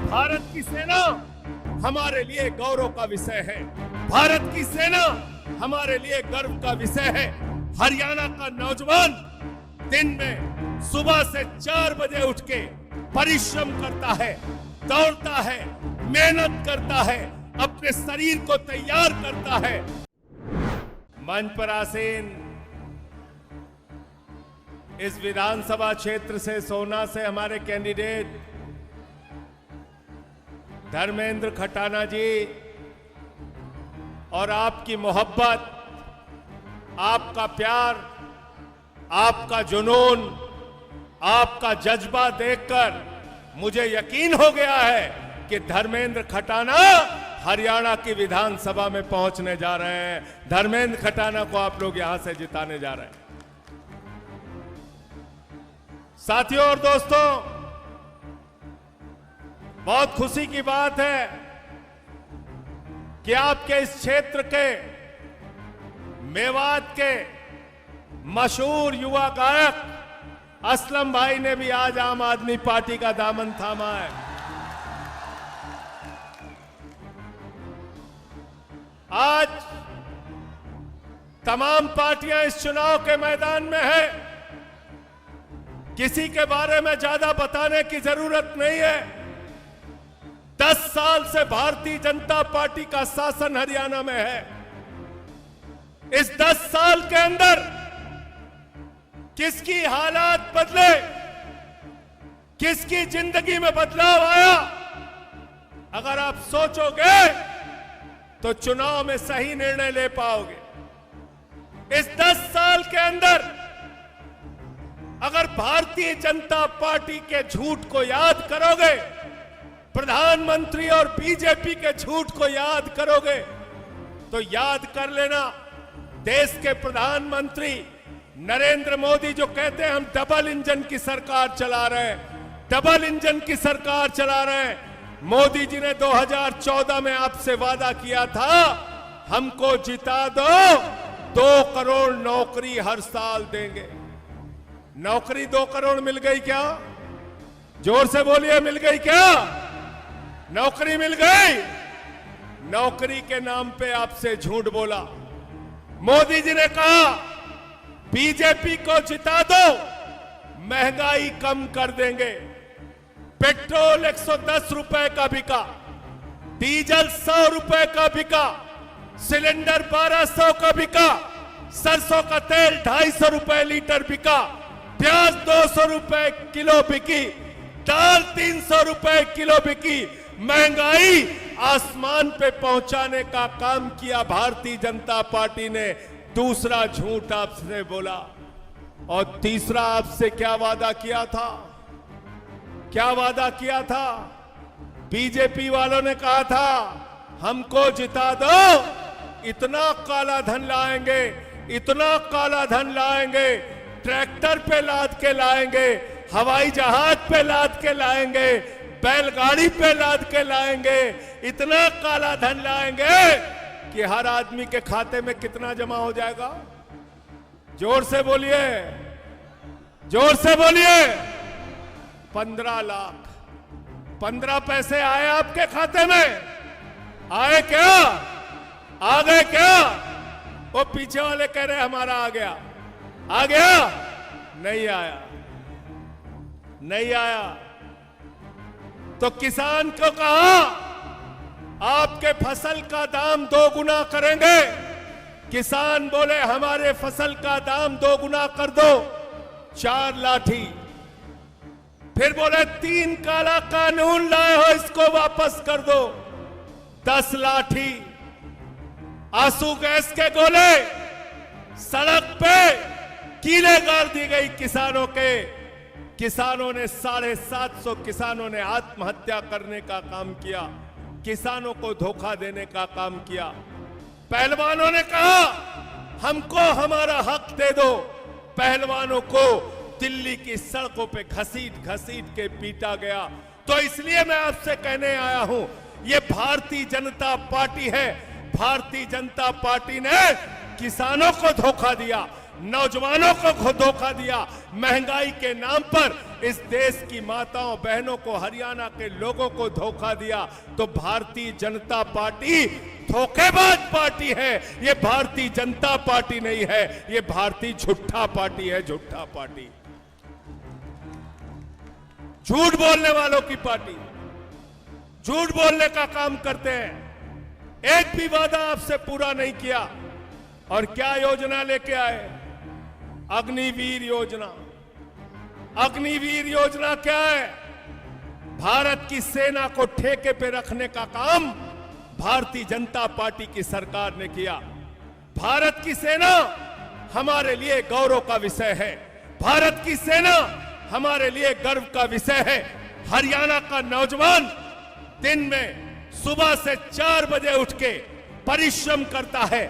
भारत की सेना हमारे लिए गौरव का विषय है। भारत की सेना हमारे लिए गर्व का विषय है। हरियाणा का नौजवान दिन में सुबह से 4 बजे उठ के परिश्रम करता है, दौड़ता है, मेहनत करता है, अपने शरीर को तैयार करता है। मंच पर आसीन इस विधानसभा क्षेत्र से सोना से हमारे कैंडिडेट धर्मेंद्र खटाना जी और आपकी मोहब्बत, आपका प्यार, आपका जुनून, आपका जज्बा देखकर मुझे यकीन हो गया है कि धर्मेंद्र खटाना हरियाणा की विधानसभा में पहुंचने जा रहे हैं। धर्मेंद्र खटाना को आप लोग यहां से जिताने जा रहे हैं। साथियों और दोस्तों, बहुत खुशी की बात है कि आपके इस क्षेत्र के मेवात के मशहूर युवा गायक असलम भाई ने भी आज आम आदमी पार्टी का दामन थामा है। आज तमाम पार्टियां इस चुनाव के मैदान में है। किसी के बारे में ज्यादा बताने की जरूरत नहीं है। 10 साल से भारतीय जनता पार्टी का शासन हरियाणा में है। इस 10 साल के अंदर किसकी हालात बदले, किसकी जिंदगी में बदलाव आया, अगर आप सोचोगे तो चुनाव में सही निर्णय ले पाओगे। इस 10 साल के अंदर अगर भारतीय जनता पार्टी के झूठ को याद करोगे, प्रधानमंत्री और बीजेपी के झूठ को याद करोगे, तो याद कर लेना, देश के प्रधानमंत्री नरेंद्र मोदी जो कहते हैं हम डबल इंजन की सरकार चला रहे हैं, डबल इंजन की सरकार चला रहे हैं। मोदी जी ने 2014 में आपसे वादा किया था, हमको जिता दो, 2 करोड़ नौकरी हर साल देंगे। नौकरी 2 करोड़ मिल गई क्या? जोर से बोलिए, मिल गई क्या? नौकरी मिल गई? नौकरी के नाम पे आपसे झूठ बोला। मोदी जी ने कहा बीजेपी को जिता दो, महंगाई कम कर देंगे। पेट्रोल 110 रुपए का बिका, डीजल 100 रुपए का बिका, सिलेंडर 1200 का बिका, सरसों का तेल 250 रुपए लीटर बिका, प्याज 200 रुपए किलो बिकी, दाल 300 रुपए किलो बिकी। महंगाई आसमान पे पहुंचाने का काम किया भारतीय जनता पार्टी ने। दूसरा झूठ आपसे बोला। और तीसरा आपसे क्या वादा किया था? क्या वादा किया था? बीजेपी वालों ने कहा था हमको जिता दो, इतना काला धन लाएंगे, इतना काला धन लाएंगे, ट्रैक्टर पे लाद के लाएंगे, हवाई जहाज पे लाद के लाएंगे, बैलगाड़ी पे लाद के लाएंगे, इतना काला धन लाएंगे कि हर आदमी के खाते में कितना जमा हो जाएगा? जोर से बोलिए, जोर से बोलिए। 15 लाख। 15 पैसे आए आपके खाते में? आए क्या? आ गए क्या? वो पीछे वाले कह रहे हमारा आ गया। आ गया? नहीं आया, नहीं आया। तो किसान को कहा आपके फसल का दाम 2 गुना करेंगे। किसान बोले हमारे फसल का दाम 2 गुना कर दो, 4 लाठी। फिर बोले 3 काला कानून लाए हो, इसको वापस कर दो, 10 लाठी। आंसू गैस के गोले, सड़क पे कीले गाड़ दी गई किसानों के। किसानों ने 750 किसानों ने आत्महत्या करने का काम किया, किसानों को धोखा देने का काम किया। पहलवानों ने कहा हमको हमारा हक दे दो। पहलवानों को दिल्ली की सड़कों पे घसीट घसीट के पीटा गया। तो इसलिए मैं आपसे कहने आया हूं, ये भारतीय जनता पार्टी है। भारतीय जनता पार्टी ने किसानों को धोखा दिया, नौजवानों को धोखा दिया, महंगाई के नाम पर इस देश की माताओं बहनों को, हरियाणा के लोगों को धोखा दिया, तो भारतीय जनता पार्टी धोखेबाज पार्टी है। ये भारतीय जनता पार्टी नहीं है, ये भारतीय झूठा पार्टी है, झूठा पार्टी, झूठ बोलने वालों की पार्टी, झूठ बोलने का काम करते हैं। एक भी वादा आपसे पूरा नहीं किया। और क्या योजना लेके आए? अग्निवीर योजना। अग्निवीर योजना क्या है? भारत की सेना को ठेके पे रखने का काम भारतीय जनता पार्टी की सरकार ने किया। भारत की सेना हमारे लिए गौरव का विषय है, भारत की सेना हमारे लिए गर्व का विषय है। हरियाणा का नौजवान दिन में सुबह से 4 बजे उठ के परिश्रम करता है,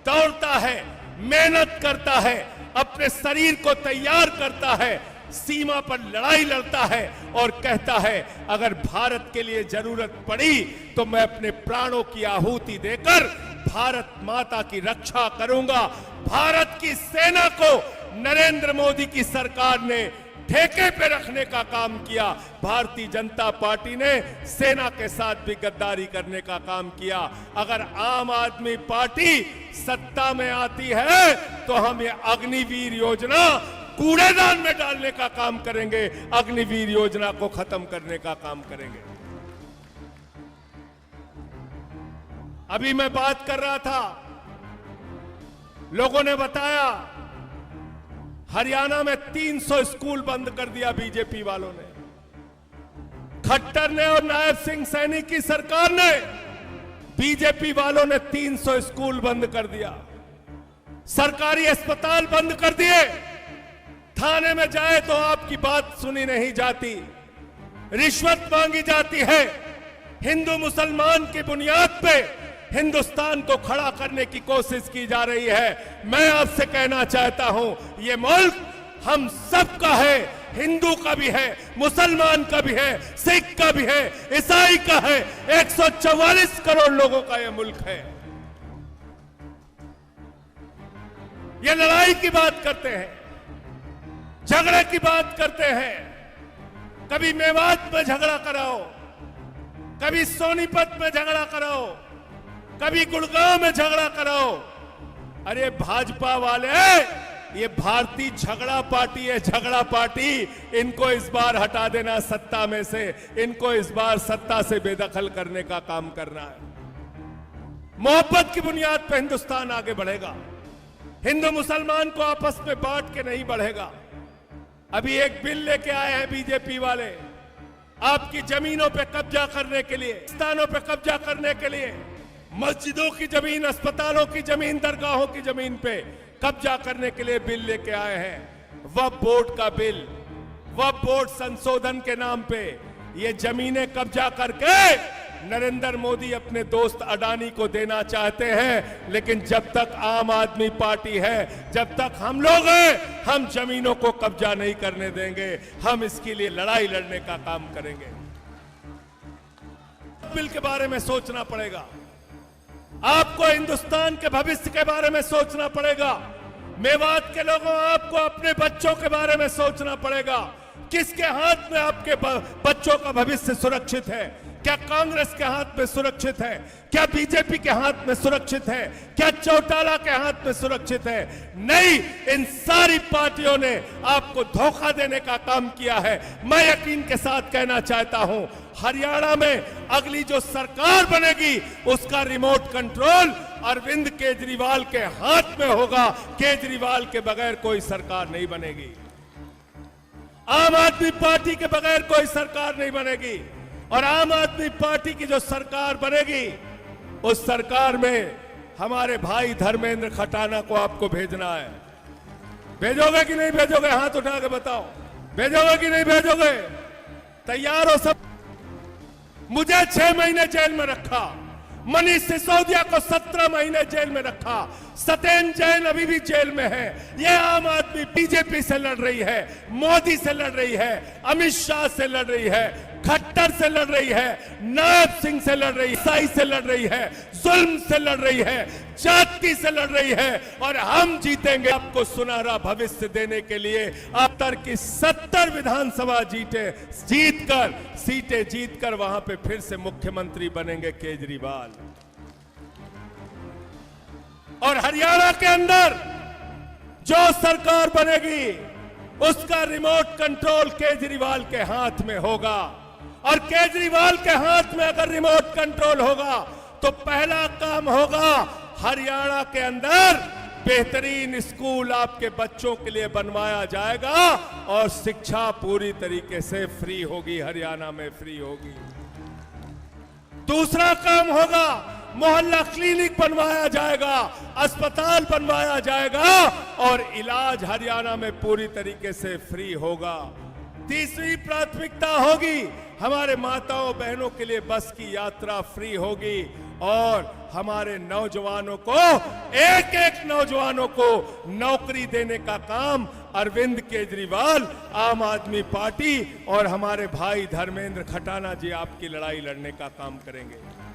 दौड़ता है, मेहनत करता है, अपने शरीर को तैयार करता है, सीमा पर लड़ाई लड़ता है और कहता है अगर भारत के लिए जरूरत पड़ी तो मैं अपने प्राणों की आहुति देकर भारत माता की रक्षा करूंगा। भारत की सेना को नरेंद्र मोदी की सरकार ने ठेके पे रखने का काम किया। भारतीय जनता पार्टी ने सेना के साथ भी गद्दारी करने का काम किया। अगर आम आदमी पार्टी सत्ता में आती है तो हम ये अग्निवीर योजना कूड़ेदान में डालने का काम करेंगे, अग्निवीर योजना को खत्म करने का काम करेंगे। अभी मैं बात कर रहा था, लोगों ने बताया हरियाणा में 300 स्कूल बंद कर दिया बीजेपी वालों ने। खट्टर ने और नायब सिंह सैनी की सरकार ने, बीजेपी वालों ने 300 स्कूल बंद कर दिया, सरकारी अस्पताल बंद कर दिए। थाने में जाए तो आपकी बात सुनी नहीं जाती, रिश्वत मांगी जाती है। हिंदू मुसलमान की बुनियाद पे हिंदुस्तान को खड़ा करने की कोशिश की जा रही है। मैं आपसे कहना चाहता हूं, ये मुल्क हम सबका है, हिंदू का भी है, मुसलमान का भी है, सिख का भी है, ईसाई का है। 144 करोड़ लोगों का यह मुल्क है। ये लड़ाई की बात करते हैं, झगड़े की बात करते हैं, कभी मेवात में झगड़ा कराओ, कभी सोनीपत में झगड़ा कराओ, कभी गुड़गांव में झगड़ा कराओ। अरे भाजपा वाले, ये भारतीय झगड़ा पार्टी है, झगड़ा पार्टी। इनको इस बार हटा देना सत्ता में से, इनको इस बार सत्ता से बेदखल करने का काम करना है। मोहब्बत की बुनियाद पर हिंदुस्तान आगे बढ़ेगा, हिंदू मुसलमान को आपस में बांट के नहीं बढ़ेगा। अभी एक बिल लेके आए हैं बीजेपी वाले, आपकी जमीनों पे कब्जा करने के लिए, स्थानों पे कब्जा करने के लिए, मस्जिदों की जमीन, अस्पतालों की जमीन, दरगाहों की जमीन पे कब्जा करने के लिए बिल लेके आए हैं। वक्फ बोर्ड का बिल, वक्फ बोर्ड संशोधन के नाम पे ये जमीनें कब्जा करके नरेंद्र मोदी अपने दोस्त अडानी को देना चाहते हैं। लेकिन जब तक आम आदमी पार्टी है, जब तक हम लोग हैं, हम जमीनों को कब्जा नहीं करने देंगे। हम इसके लिए लड़ाई लड़ने का काम करेंगे। बिल के बारे में सोचना पड़ेगा, आपको हिंदुस्तान के भविष्य के बारे में सोचना पड़ेगा। मेवात के लोगों, आपको अपने बच्चों के बारे में सोचना पड़ेगा। किसके हाथ में आपके बच्चों का भविष्य सुरक्षित है? क्या कांग्रेस के हाथ में सुरक्षित है? क्या बीजेपी के हाथ में सुरक्षित है? क्या चौटाला के हाथ में सुरक्षित है? नहीं, इन सारी पार्टियों ने आपको धोखा देने का काम किया है। मैं यकीन के साथ कहना चाहता हूं, हरियाणा में अगली जो सरकार बनेगी उसका रिमोट कंट्रोल अरविंद केजरीवाल के हाथ में होगा। केजरीवाल के बगैर कोई सरकार नहीं बनेगी, आम आदमी पार्टी के बगैर कोई सरकार नहीं बनेगी। और आम आदमी पार्टी की जो सरकार बनेगी, उस सरकार में हमारे भाई धर्मेंद्र खटाना को आपको भेजना है। भेजोगे कि नहीं भेजोगे? हाथ उठा के बताओ, भेजोगे कि नहीं भेजोगे? तैयार हो सब? मुझे 6 महीने जेल में रखा, मनीष सिसोदिया को 17 महीने जेल में रखा, सत्येंद्र जैन अभी भी जेल में है। ये आम आदमी बीजेपी से लड़ रही है, मोदी से लड़ रही है, अमित शाह से लड़ रही है, खट्टर से लड़ रही है, नायब सिंह से लड़ रही है, ईसाई से लड़ रही है, जुल्म से लड़ रही है, जाति से लड़ रही है और हम जीतेंगे। आपको सुनहरा भविष्य देने के लिए अब तक की 70 विधानसभा सीटें जीतकर वहां पे फिर से मुख्यमंत्री बनेंगे केजरीवाल। और हरियाणा के अंदर जो सरकार बनेगी उसका रिमोट कंट्रोल केजरीवाल के हाथ में होगा। और केजरीवाल के हाथ में अगर रिमोट कंट्रोल होगा तो पहला काम होगा हरियाणा के अंदर बेहतरीन स्कूल आपके बच्चों के लिए बनवाया जाएगा और शिक्षा पूरी तरीके से फ्री होगी, हरियाणा में फ्री होगी। दूसरा काम होगा मोहल्ला क्लिनिक बनवाया जाएगा, अस्पताल बनवाया जाएगा और इलाज हरियाणा में पूरी तरीके से फ्री होगा। तीसरी प्राथमिकता होगी हमारे माताओं बहनों के लिए बस की यात्रा फ्री होगी और हमारे नौजवानों को एक एक नौजवानों को नौकरी देने का काम अरविंद केजरीवाल, आम आदमी पार्टी और हमारे भाई धर्मेंद्र खटाना जी आपकी लड़ाई लड़ने का काम करेंगे।